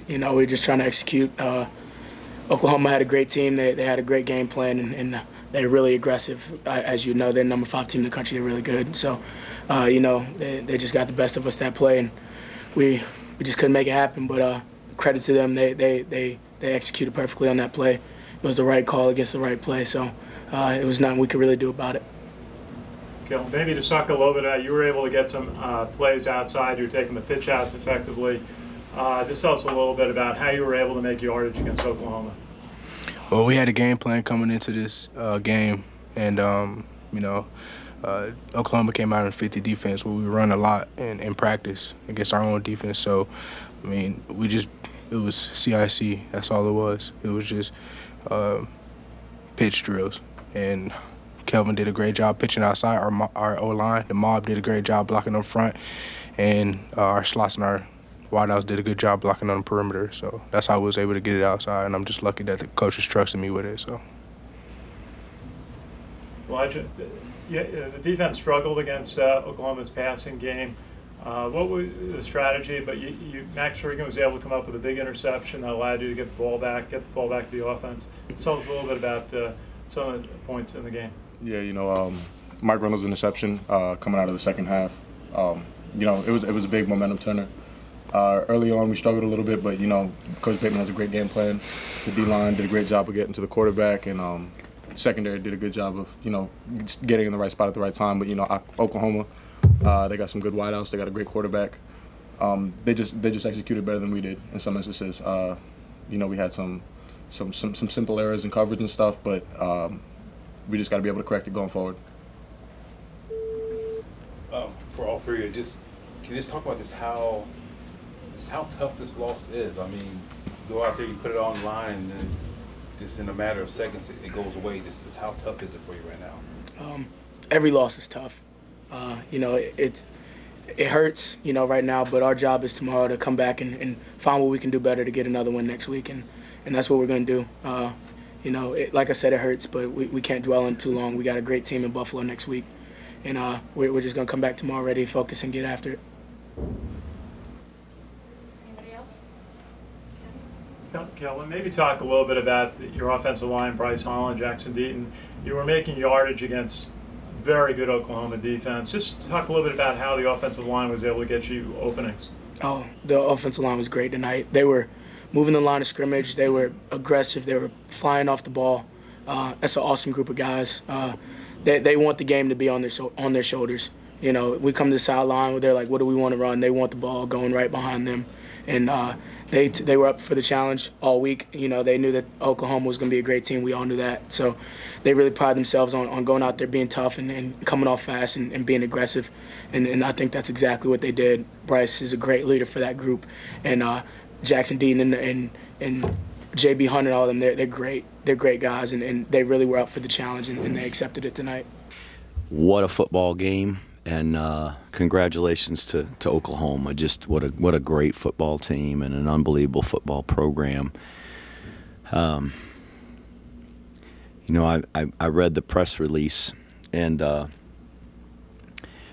You know, we're just trying to execute. Oklahoma had a great team. They had a great game plan, and they're really aggressive. As you know, they're #5 team in the country. They're really good. So, you know, they just got the best of us that play, and we just couldn't make it happen. But credit to them. They executed perfectly on that play. It was the right call against the right play. So it was nothing we could really do about it. Okay, well, maybe to talk a little bit about, you were able to get some plays outside. You're taking the pitch outs effectively. Just tell us a little bit about how you were able to make yardage against Oklahoma. Well, we had a game plan coming into this game, and you know, Oklahoma came out in 50 defense where we run a lot in practice against our own defense. So, I mean, it was CIC. That's all it was. It was just pitch drills, and Kelvin did a great job pitching outside. Our O-line, the mob, did a great job blocking up front, and our slots and our wideouts did a good job blocking on the perimeter. So that's how I was able to get it outside, and I'm just lucky that the coaches trusted me with it. So. Well, the defense struggled against Oklahoma's passing game. What was the strategy? But Max Regan was able to come up with a big interception that allowed you to get the ball back to the offense. Tell us a little bit about some of the points in the game. Yeah, you know, Mike Reynolds' interception coming out of the second half. You know, it was a big momentum turner. Early on, we struggled a little bit, but you know, Coach Pittman has a great game plan. The D-line did a great job of getting to the quarterback, and secondary did a good job of, you know, getting in the right spot at the right time. But you know, Oklahoma, they got some good wideouts. They got a great quarterback. They just executed better than we did in some instances. You know, we had some simple errors in coverage and stuff, but we just got to be able to correct it going forward. For all three, can you just talk about just how tough this loss is? I mean, go out there, you put it on the line, and then just in a matter of seconds, it goes away. Just how tough is it for you right now? Every loss is tough. You know, it hurts, you know, right now, but our job is tomorrow to come back and find what we can do better to get another win next week, and that's what we're going to do. You know, like I said, it hurts, but we can't dwell on it too long. We got a great team in Buffalo next week, and we're just going to come back tomorrow ready to focus and get after it. Anybody else? Kelvin, maybe talk a little bit about your offensive line, Bryce Hall and Jackson Deaton. You were making yardage against very good Oklahoma defense. Just talk a little bit about how the offensive line was able to get you openings. Oh, the offensive line was great tonight. They were moving the line of scrimmage. They were aggressive. They were flying off the ball. That's an awesome group of guys. They want the game to be on their shoulders. You know, we come to the sideline where they're like, what do we want to run? They want the ball going right behind them. And they were up for the challenge all week. You know, they knew that Oklahoma was going to be a great team. We all knew that. So they really pride themselves on going out there, being tough and coming off fast and being aggressive. And I think that's exactly what they did. Bryce is a great leader for that group. And Jackson Dean and J.B. Hunt and all of them, they're great. They're great guys, and they really were up for the challenge, and they accepted it tonight. What a football game. And congratulations to Oklahoma. Just what a great football team and an unbelievable football program. You know, I read the press release and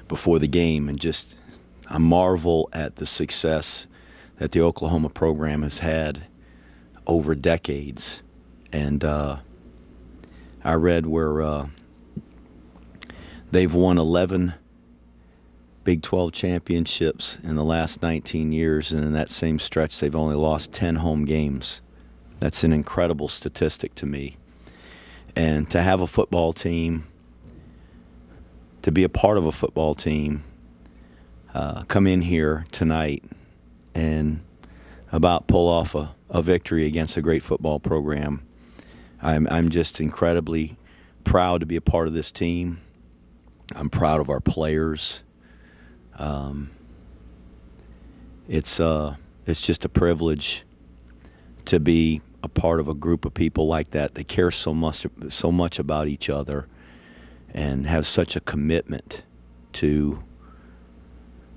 before the game, and just I marvel at the success that the Oklahoma program has had over decades. And I read where they've won 11 Big 12 championships in the last 19 years, and in that same stretch they've only lost 10 home games. That's an incredible statistic to me. And to have a football team, to be a part of a football team, come in here tonight and about pull off a victory against a great football program, I'm just incredibly proud to be a part of this team. I'm proud of our players. It's just a privilege to be a part of a group of people like that. They care so much about each other and have such a commitment to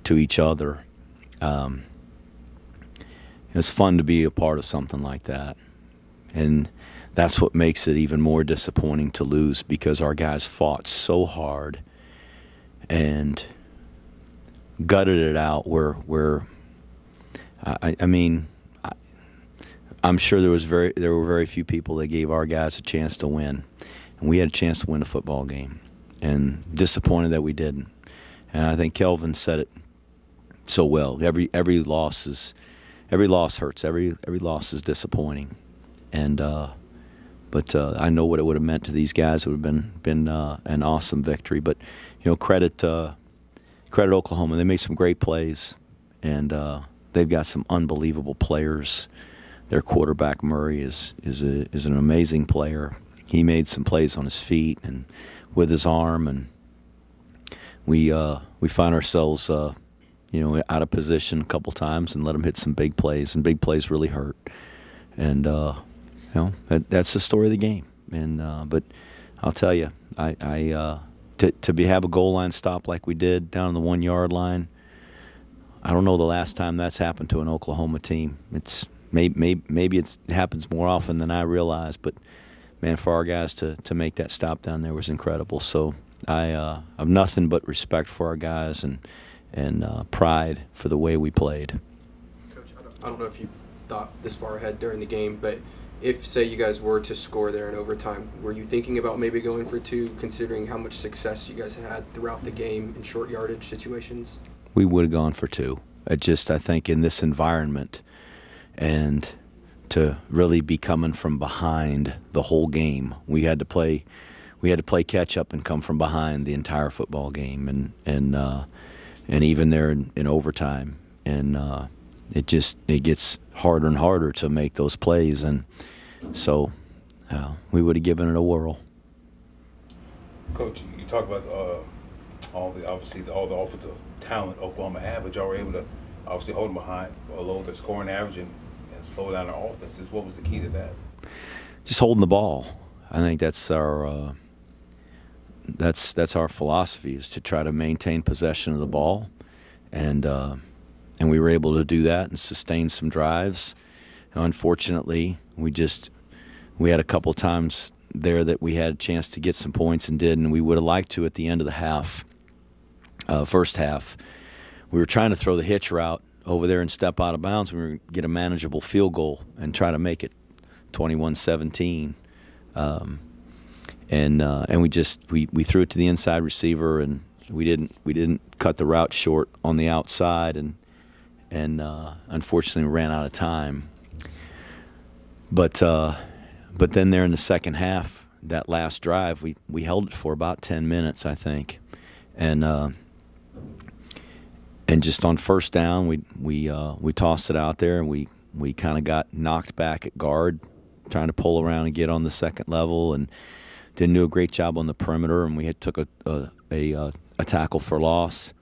each other. It's fun to be a part of something like that, and that's what makes it even more disappointing to lose, because our guys fought so hard and gutted it out. I mean, I'm sure there were very few people that gave our guys a chance to win, and we had a chance to win a football game, and disappointed that we didn't. And I think Kelvin said it so well. Every loss hurts. Every loss is disappointing, and but I know what it would have meant to these guys. It would have been an awesome victory. But credit Oklahoma. They made some great plays, and they've got some unbelievable players. Their quarterback Murray is an amazing player. He made some plays on his feet and with his arm, and we find ourselves out of position a couple times and let him hit some big plays, and big plays really hurt. And that's the story of the game. And but I'll tell you, to have a goal line stop like we did down on the 1 yard line, I don't know the last time that's happened to an Oklahoma team. It's maybe it happens more often than I realize, but man, for our guys to make that stop down there was incredible. So I have nothing but respect for our guys and pride for the way we played. Coach, I don't know if you thought this far ahead during the game, but if, say, you guys were to score there in overtime, were you thinking about maybe going for two, considering how much success you guys had throughout the game in short yardage situations? We would have gone for two. I think in this environment, and to really be coming from behind the whole game, we had to play catch up and come from behind the entire football game, and even there in overtime, and it gets harder and harder to make those plays, and so we would have given it a whirl. Coach, you talk about all the offensive talent Oklahoma had, but y'all were able to obviously hold them behind or lower their scoring average and slow down our offenses. What was the key to that? Just holding the ball. I think that's our philosophy, is to try to maintain possession of the ball, and we were able to do that and sustain some drives. Unfortunately, we had a couple times there that we had a chance to get some points and did, and we would have liked to at the end of the half. First half, we were trying to throw the hitch route over there and step out of bounds. We were going to get a manageable field goal and try to make it 21-17. And we threw it to the inside receiver, and we didn't cut the route short on the outside, and unfortunately ran out of time. But then there in the second half, that last drive, we held it for about 10 minutes, I think, and just on first down, we tossed it out there, and we kind of got knocked back at guard, trying to pull around and get on the second level, and didn't do a great job on the perimeter, and we took a tackle for loss,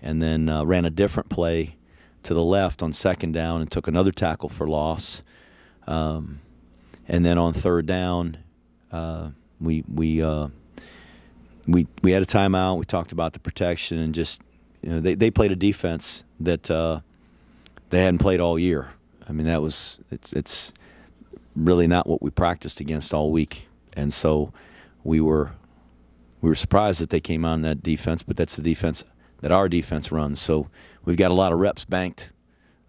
and then ran a different play to the left on second down and took another tackle for loss, and then on third down, we had a timeout. We talked about the protection, and just they played a defense that they hadn't played all year. I mean, it's really not what we practiced against all week, and so we were surprised that they came on that defense, but that's the defense that our defense runs. So we've got a lot of reps banked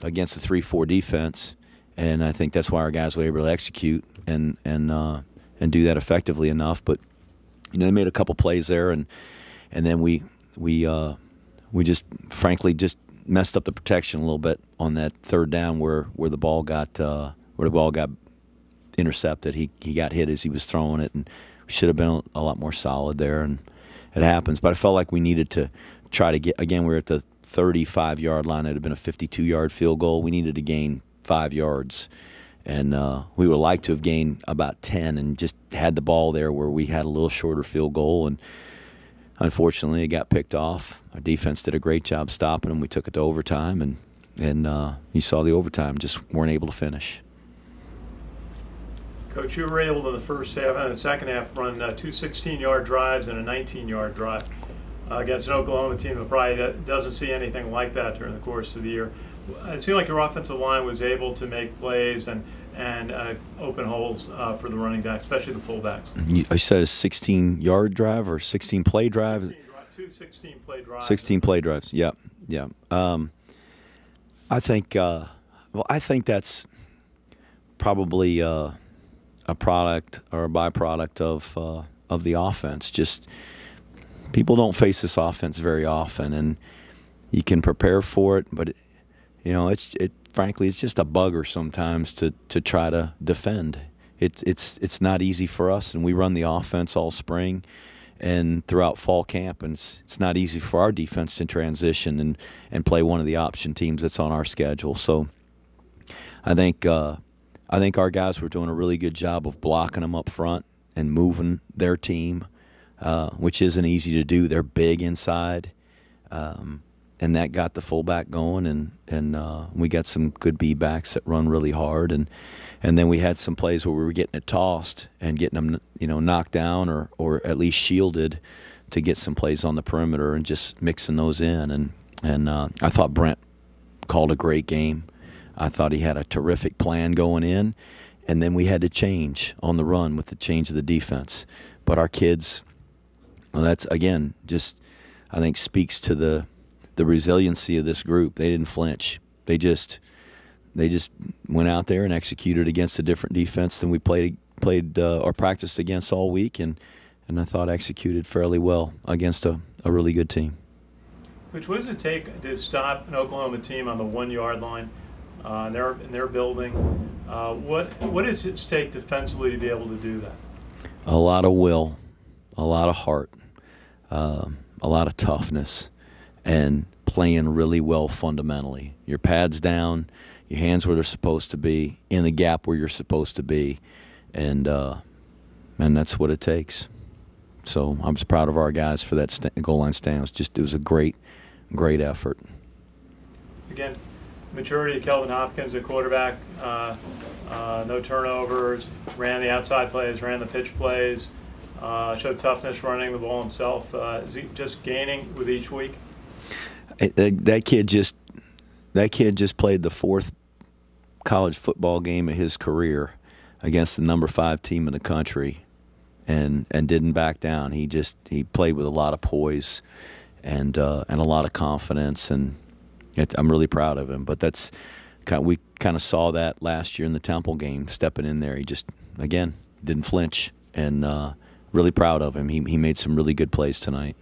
against the 3-4 defense, and I think that's why our guys were able to execute and do that effectively enough. But they made a couple plays there, and then we just frankly just messed up the protection a little bit on that third down where the ball got intercepted. He got hit as he was throwing it, and we should have been a lot more solid there, and it happens. But I felt like we needed to try to get, again, we were at the 35-yard line. It had been a 52-yard field goal. We needed to gain 5 yards, and we would like to have gained about 10 and just had the ball there where we had a little shorter field goal, and unfortunately it got picked off. Our defense did a great job stopping them. We took it to overtime, and you saw the overtime, just weren't able to finish. Coach, you were able in the first half and the second half run 2 16-yard drives and a 19-yard drive against an Oklahoma team that probably doesn't see anything like that during the course of the year. It seemed like your offensive line was able to make plays and open holes for the running backs, especially the fullbacks. I said a 16-yard drive or 16-play drive? 2 16-play drives. 16-play drives, yeah. I think that's probably a product or a byproduct of the offense. Just people don't face this offense very often, and you can prepare for it, but frankly it's just a bugger sometimes to try to defend. It's not easy for us, and we run the offense all spring and throughout fall camp, and it's not easy for our defense to transition and play one of the option teams that's on our schedule. So I think our guys were doing a really good job of blocking them up front and moving their team, which isn't easy to do. They're big inside, and that got the fullback going, and we got some good B-backs that run really hard, and then we had some plays where we were getting it tossed and getting them knocked down or at least shielded to get some plays on the perimeter and just mixing those in. And I thought Brent called a great game. I thought he had a terrific plan going in, and then we had to change on the run with the change of the defense. But our kids, well, that's again just I think speaks to the resiliency of this group. They didn't flinch. They just went out there and executed against a different defense than we played or practiced against all week, and I thought executed fairly well against a really good team. Coach, what does it take to stop an Oklahoma team on the 1 yard line in their building? What does it take defensively to be able to do that? A lot of will, a lot of heart, a lot of toughness, and playing really well fundamentally. Your pads down, your hands where they're supposed to be, in the gap where you're supposed to be, and that's what it takes. So I'm just proud of our guys for that goal line stand. It was a great effort. Again, maturity of Kelvin Hopkins, the quarterback, no turnovers, ran the outside plays, ran the pitch plays, showed toughness running the ball himself. Is he just gaining with each week? That kid just played the 4th college football game of his career against the number 5 team in the country, and didn't back down. He played with a lot of poise and a lot of confidence, and I'm really proud of him. But we kind of saw that last year in the Temple game, stepping in there. He just again didn't flinch, and really proud of him. He made some really good plays tonight.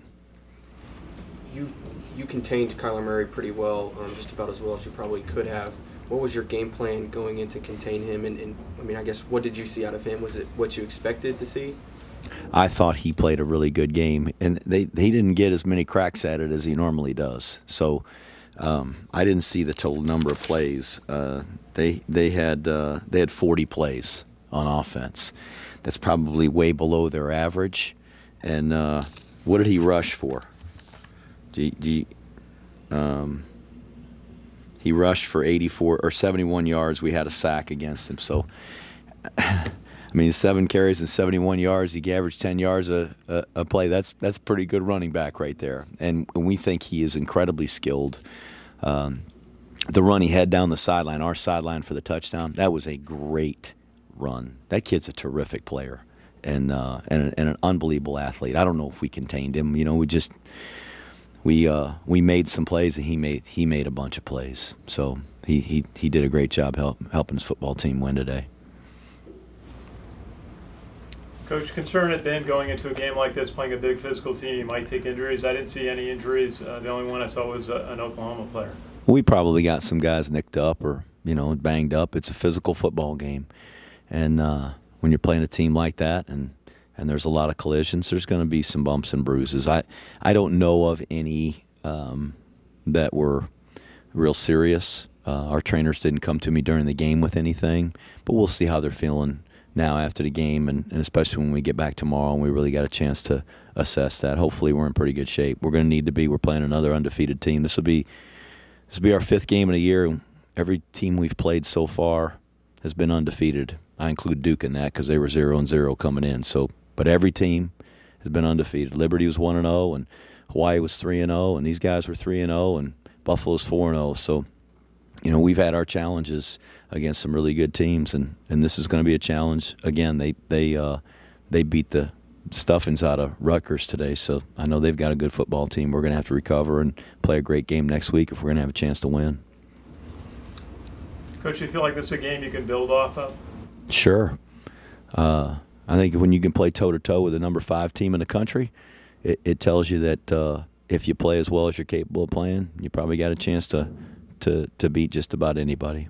You contained Kyler Murray pretty well, just about as well as you probably could have. What was your game plan going in to contain him? And I mean, I guess, what did you see out of him? Was it what you expected to see? I thought he played a really good game, and he didn't get as many cracks at it as he normally does. So I didn't see the total number of plays. They had 40 plays on offense. That's probably way below their average. And what did he rush for? He rushed for 84 or 71 yards. We had a sack against him. So, I mean, 7 carries and 71 yards. He averaged 10 yards a play. That's pretty good running back right there. And we think he is incredibly skilled. The run he had down the sideline, our sideline for the touchdown, that was a great run. That kid's a terrific player and an unbelievable athlete. I don't know if we contained him. We made some plays, and he made a bunch of plays. So he did a great job helping his football team win today. Coach, concern at then going into a game like this, playing a big physical team, you might take injuries. I didn't see any injuries. The only one I saw was an Oklahoma player. We probably got some guys nicked up or banged up. It's a physical football game, and when you're playing a team like that and there's a lot of collisions, there's going to be some bumps and bruises. I don't know of any that were real serious. Our trainers didn't come to me during the game with anything, but we'll see how they're feeling now after the game, and especially when we get back tomorrow and we really got a chance to assess that. Hopefully we're in pretty good shape. We're going to need to be. We're playing another undefeated team. This will be our 5th game in a year. Every team we've played so far has been undefeated. I include Duke in that because they were 0-0 coming in. But every team has been undefeated. Liberty was 1-0, and Hawaii was 3-0, and these guys were 3-0, and Buffalo's 4-0. So, we've had our challenges against some really good teams, and this is going to be a challenge. Again, they beat the stuffings out of Rutgers today, so I know they've got a good football team. We're going to have to recover and play a great game next week if we're going to have a chance to win. Coach, you feel like this is a game you can build off of? Sure. I think when you can play toe-to-toe with the number 5 team in the country, it tells you that if you play as well as you're capable of playing, you probably got a chance to beat just about anybody.